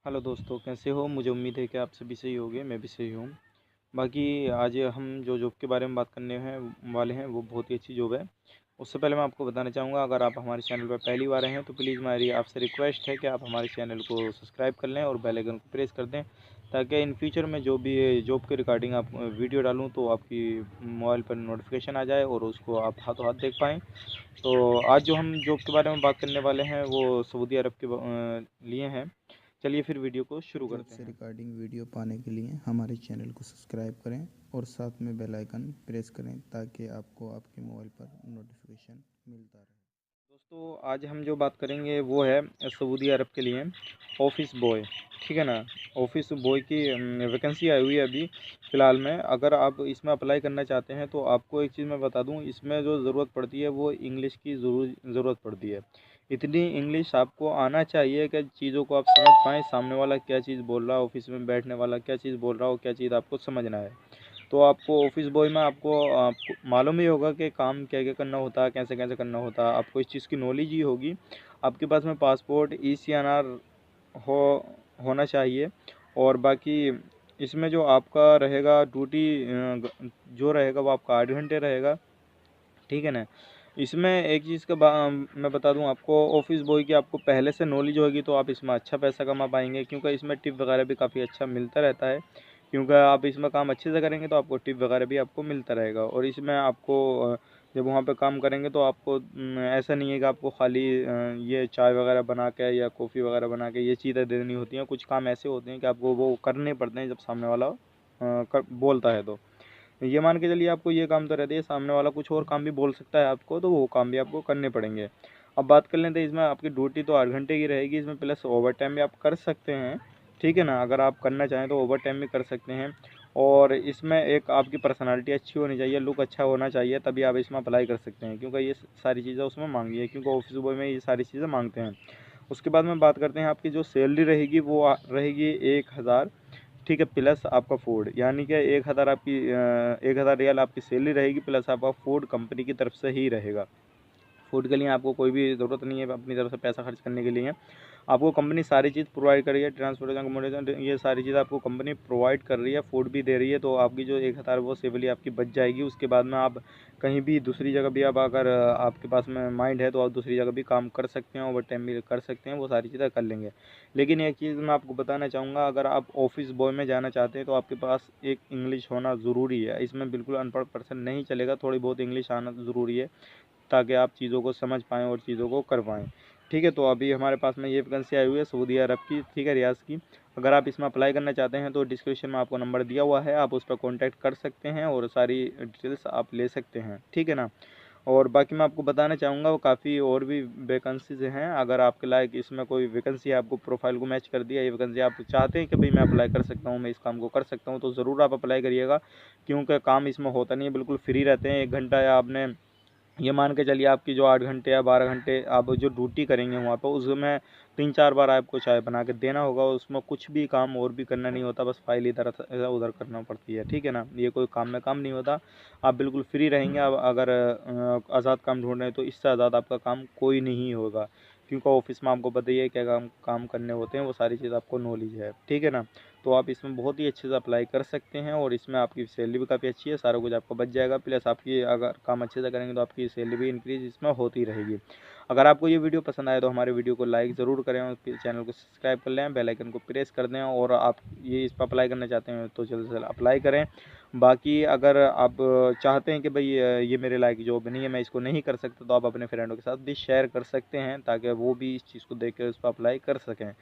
Hello दोस्तों, कैसे हो? मुझे उम्मीद है कि आप सभी सही होंगे, मैं भी सही हूँ। बाकी आज हम जो जॉब के बारे में बात करने हैं वाले हैं वो बहुत ही अच्छी जॉब है। उससे पहले मैं आपको बताना चाहूँगा, अगर आप हमारे चैनल पर पहली बार आए हैं तो प्लीज़ मेरी आपसे रिक्वेस्ट है कि आप हमारे चैनल को सब्सक्राइब कर लें और बेल आइकन को प्रेस कर दें, ताकि इन फ्यूचर में जो भी जॉब के रिगार्डिंग आप वीडियो डालूँ तो आपकी मोबाइल पर नोटिफिकेशन आ जाए और उसको आप हाथों हाथ देख पाएँ। तो आज जो हम जॉब के बारे में बात करने वाले हैं वो सऊदी अरब के लिए हैं। चलिए फिर वीडियो को शुरू जॉब करते से हैं। रिगार्डिंग वीडियो पाने के लिए हमारे चैनल को सब्सक्राइब करें और साथ में बेल आइकन प्रेस करें ताकि आपको आपके मोबाइल पर नोटिफिकेशन मिलता रहे। दोस्तों, आज हम जो बात करेंगे वो है सऊदी अरब के लिए ऑफिस बॉय। ठीक है ना? ऑफिस बॉय की वैकेंसी आई हुई है अभी फ़िलहाल में। अगर आप इसमें अप्लाई करना चाहते हैं तो आपको एक चीज़ मैं बता दूं, इसमें जो ज़रूरत पड़ती है वो इंग्लिश की ज़रूरत पड़ती है। इतनी इंग्लिश आपको आना चाहिए कि चीज़ों को आप समझ पाएँ, सामने वाला क्या चीज़ बोल रहा है, ऑफिस में बैठने वाला क्या चीज़ बोल रहा हो, क्या चीज़ आपको समझना है। तो आपको ऑफिस बॉय में आपको मालूम ही होगा कि काम क्या क्या करना होता है, कैसे कैसे करना होता है, आपको इस चीज़ की नॉलेज ही होगी। आपके पास में पासपोर्ट ECNR हो होना चाहिए। और बाकी इसमें जो आपका रहेगा ड्यूटी जो रहेगा वो आपका 8 घंटे रहेगा। ठीक है ना? इसमें एक चीज़ का मैं बता दूं आपको, ऑफिस बॉय की आपको पहले से नॉलेज होगी तो आप इसमें अच्छा पैसा कमा पाएंगे, क्योंकि इसमें टिप वगैरह भी काफ़ी अच्छा मिलता रहता है। क्योंकि आप इसमें काम अच्छे से करेंगे तो आपको टिप वगैरह भी आपको मिलता रहेगा। और इसमें आपको जब वहाँ पे काम करेंगे तो आपको ऐसा नहीं है कि आपको खाली ये चाय वगैरह बना के या कॉफ़ी वगैरह बना के ये चीज़ें देनी होती हैं। कुछ काम ऐसे होते हैं कि आपको वो करने पड़ते हैं जब सामने वाला बोलता है। तो ये मान के चलिए, आपको ये काम तो रहती है, सामने वाला कुछ और काम भी बोल सकता है आपको, तो वो काम भी आपको करने पड़ेंगे। अब बात कर लेते हैं, इसमें आपकी ड्यूटी तो 8 घंटे की रहेगी, इसमें प्लस ओवर टाइम भी आप कर सकते हैं। ठीक है ना? अगर आप करना चाहें तो ओवर टाइम भी कर सकते हैं। और इसमें एक आपकी पर्सनालिटी अच्छी होनी चाहिए, लुक अच्छा होना चाहिए, तभी आप इसमें अप्लाई कर सकते हैं, क्योंकि ये सारी चीज़ें उसमें मांगी है, क्योंकि ऑफिस बॉय में ये सारी चीज़ें मांगते हैं। उसके बाद में बात करते हैं, आपकी जो सैलरी रहेगी वो रहेगी 1000। ठीक है, प्लस आपका फूड, यानी कि 1000 आपकी 1000 रियाल आपकी सैलरी रहेगी, प्लस आपका फूड कंपनी की तरफ से ही रहेगा। फूड के लिए आपको कोई भी ज़रूरत नहीं है अपनी तरफ से पैसा खर्च करने के लिए। आपको कंपनी सारी चीज़ प्रोवाइड कर रही है, ट्रांसपोर्टेशन, अकोमोडेशन, ये सारी चीज़ आपको कंपनी प्रोवाइड कर रही है, फूड भी दे रही है। तो आपकी जो 1000 वो सेवली आपकी बच जाएगी। उसके बाद में आप कहीं भी दूसरी जगह भी, आप अगर आपके पास में माइंड है तो आप दूसरी जगह भी काम कर सकते हैं, ओवर टाइम भी कर सकते हैं, वो सारी चीज़ें कर लेंगे। लेकिन एक चीज़ मैं आपको बताना चाहूँगा, अगर आप ऑफिस बॉय में जाना चाहते हैं तो आपके पास एक इंग्लिश होना ज़रूरी है। इसमें बिल्कुल अनपढ़ पर्सन नहीं चलेगा, थोड़ी बहुत इंग्लिश आना ज़रूरी है, ताकि आप चीज़ों को समझ पाएँ और चीज़ों को कर पाएँ। ठीक है? तो अभी हमारे पास में ये वैकेंसी आई हुई है सऊदी अरब की, ठीक है, रियाज़ की। अगर आप इसमें अप्लाई करना चाहते हैं तो डिस्क्रिप्शन में आपको नंबर दिया हुआ है, आप उस पर कॉन्टैक्ट कर सकते हैं और सारी डिटेल्स आप ले सकते हैं। ठीक है ना? और बाकी मैं आपको बताना चाहूँगा, वो काफ़ी और भी वैकेंसीज़ हैं। अगर आपके लायक इसमें कोई वैकेंसी है, आपको प्रोफाइल को मैच कर दिया ये वैकेंसी, आप चाहते हैं कि भाई मैं अप्लाई कर सकता हूँ, मैं इस काम को कर सकता हूँ, तो ज़रूर आप अप्लाई करिएगा। क्योंकि काम इसमें होता नहीं है, बिल्कुल फ्री रहते हैं। 1 घंटा या आपने ये मान के चलिए, आपकी जो 8 घंटे या 12 घंटे आप जो ड्यूटी करेंगे वहाँ पर, उसमें 3-4 बार आपको चाय बना के देना होगा। उसमें कुछ भी काम और भी करना नहीं होता, बस फाइल इधर उधर करना पड़ती है। ठीक है ना? ये कोई काम में काम नहीं होता। आप बिल्कुल फ्री रहेंगे। आप अगर आज़ाद काम ढूंढ रहे हैं तो इससे आज़ाद आपका काम कोई नहीं होगा, क्योंकि ऑफिस में आपको पता ही है क्या काम काम करने होते हैं, वो सारी चीज़ आपको नॉलेज है। ठीक है ना? तो आप इसमें बहुत ही अच्छे से अप्लाई कर सकते हैं और इसमें आपकी सैलरी भी काफ़ी अच्छी है, सारा कुछ आपको बच जाएगा। प्लस आपकी अगर काम अच्छे से करेंगे तो आपकी सैलरी भी इंक्रीज़ इसमें होती रहेगी। अगर आपको ये वीडियो पसंद आए तो हमारे वीडियो को लाइक ज़रूर करें और चैनल को सब्सक्राइब कर लें, बेल आइकन को प्रेस कर दें। और आप ये इस पर अप्लाई करना चाहते हैं तो जल्द से जल्द अप्लाई करें। बाकी अगर आप चाहते हैं कि भाई ये मेरे लायक जॉब नहीं है, मैं इसको नहीं कर सकता, तो आप अपने फ्रेंडों के साथ भी शेयर कर सकते हैं, ताकि वो भी इस चीज़ को देख कर उस पर अप्लाई कर सकें।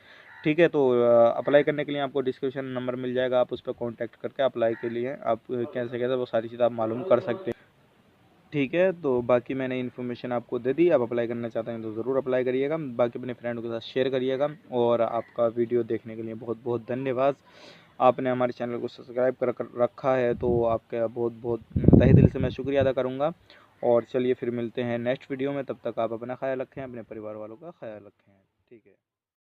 ठीक है? तो अप्लाई करने के लिए आपको डिस्क्रिप्शन नंबर मिल जाएगा, आप उस पर कॉन्टैक्ट करके अप्लाई के लिए आप कैसे कैसे वो सारी चीज़ आप मालूम कर सकते हैं। ठीक है? तो बाकी मैंने इन्फॉर्मेशन आपको दे दी। आप अप्लाई करना चाहते हैं तो ज़रूर अप्लाई करिएगा। बाकी अपने फ्रेंड के साथ शेयर करिएगा। और आपका वीडियो देखने के लिए बहुत बहुत धन्यवाद। आपने हमारे चैनल को सब्सक्राइब कर रखा है तो आपका बहुत बहुत तहे दिल से मैं शुक्रिया अदा करूँगा। और चलिए फिर मिलते हैं नेक्स्ट वीडियो में, तब तक आप अपना ख्याल रखें, अपने परिवार वालों का ख्याल रखें। ठीक है?